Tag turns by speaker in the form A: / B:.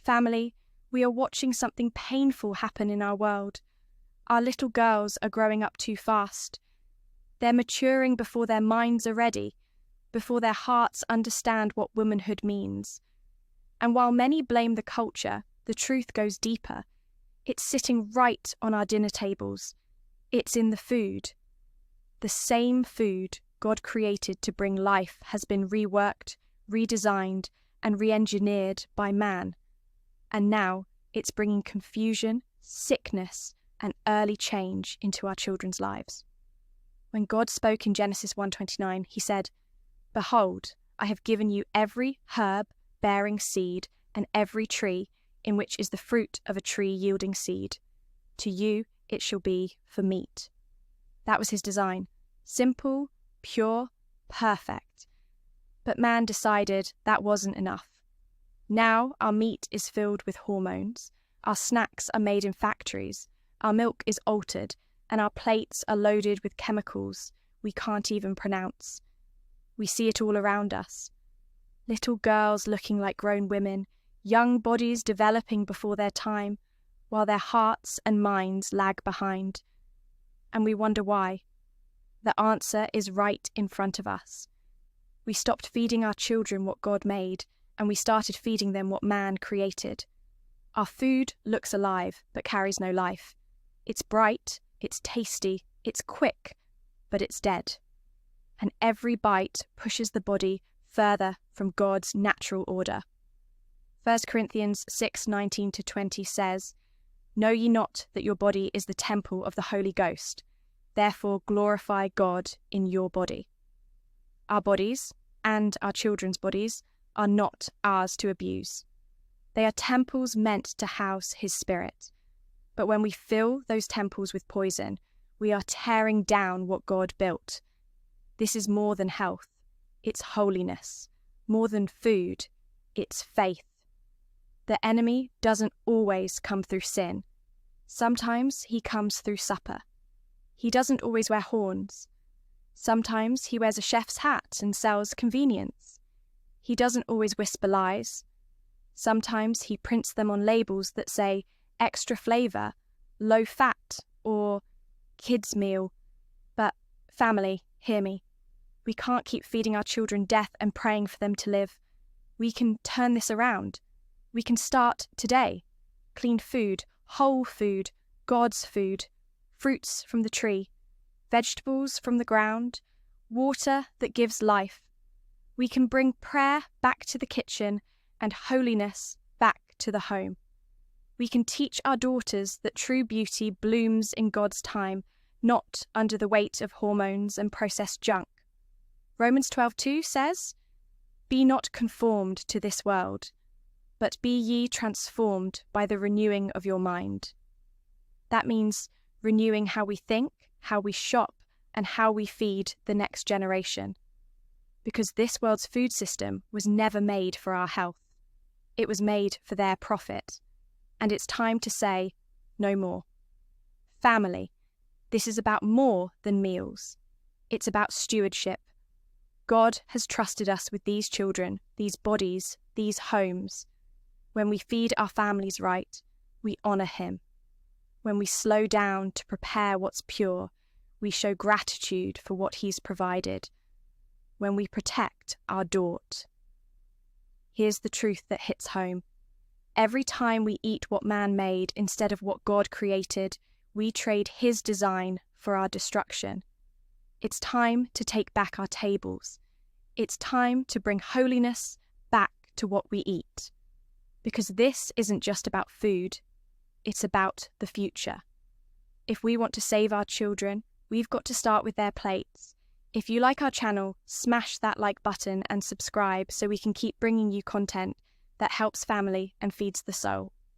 A: Family, we are watching something painful happen in our world. Our little girls are growing up too fast. They're maturing before their minds are ready, before their hearts understand what womanhood means. And while many blame the culture, the truth goes deeper. It's sitting right on our dinner tables. It's in the food. The same food God created to bring life has been reworked, redesigned, and re-engineered by man. And now it's bringing confusion, sickness, and early change into our children's lives. When God spoke in Genesis 1:29, he said, "Behold, I have given you every herb bearing seed and every tree in which is the fruit of a tree yielding seed. To you it shall be for meat." That was his design. Simple, pure, perfect. But man decided that wasn't enough. Now our meat is filled with hormones, our snacks are made in factories, our milk is altered, and our plates are loaded with chemicals we can't even pronounce. We see it all around us. Little girls looking like grown women, young bodies developing before their time, while their hearts and minds lag behind. And we wonder why. The answer is right in front of us. We stopped feeding our children what God made, and we started feeding them what man created. Our food looks alive, but carries no life. It's bright, it's tasty, it's quick, but it's dead. And every bite pushes the body further from God's natural order. 1 Corinthians 6:19-20 says, "Know ye not that your body is the temple of the Holy Ghost? Therefore glorify God in your body." Our bodies, and our children's bodies, are not ours to abuse. They are temples meant to house His Spirit. But when we fill those temples with poison, we are tearing down what God built. This is more than health. It's holiness. More than food. It's faith. The enemy doesn't always come through sin. Sometimes he comes through supper. He doesn't always wear horns. Sometimes he wears a chef's hat and sells convenience. He doesn't always whisper lies. Sometimes he prints them on labels that say extra flavor, low fat, or kids meal. But family, hear me. We can't keep feeding our children death and praying for them to live. We can turn this around. We can start today. Clean food, whole food, God's food, fruits from the tree, vegetables from the ground, water that gives life. We can bring prayer back to the kitchen and holiness back to the home. We can teach our daughters that true beauty blooms in God's time, not under the weight of hormones and processed junk. Romans 12:2 says, "Be not conformed to this world, but be ye transformed by the renewing of your mind." That means renewing how we think, how we shop, and how we feed the next generation. Because this world's food system was never made for our health. It was made for their profit. And it's time to say, no more. Family, this is about more than meals. It's about stewardship. God has trusted us with these children, these bodies, these homes. When we feed our families right, we honor Him. When we slow down to prepare what's pure, we show gratitude for what He's provided. When we protect our daughter. Here's the truth that hits home. Every time we eat what man made instead of what God created, we trade His design for our destruction. It's time to take back our tables. It's time to bring holiness back to what we eat. Because this isn't just about food, it's about the future. If we want to save our children, we've got to start with their plates. If you like our channel, smash that like button and subscribe so we can keep bringing you content that helps family and feeds the soul.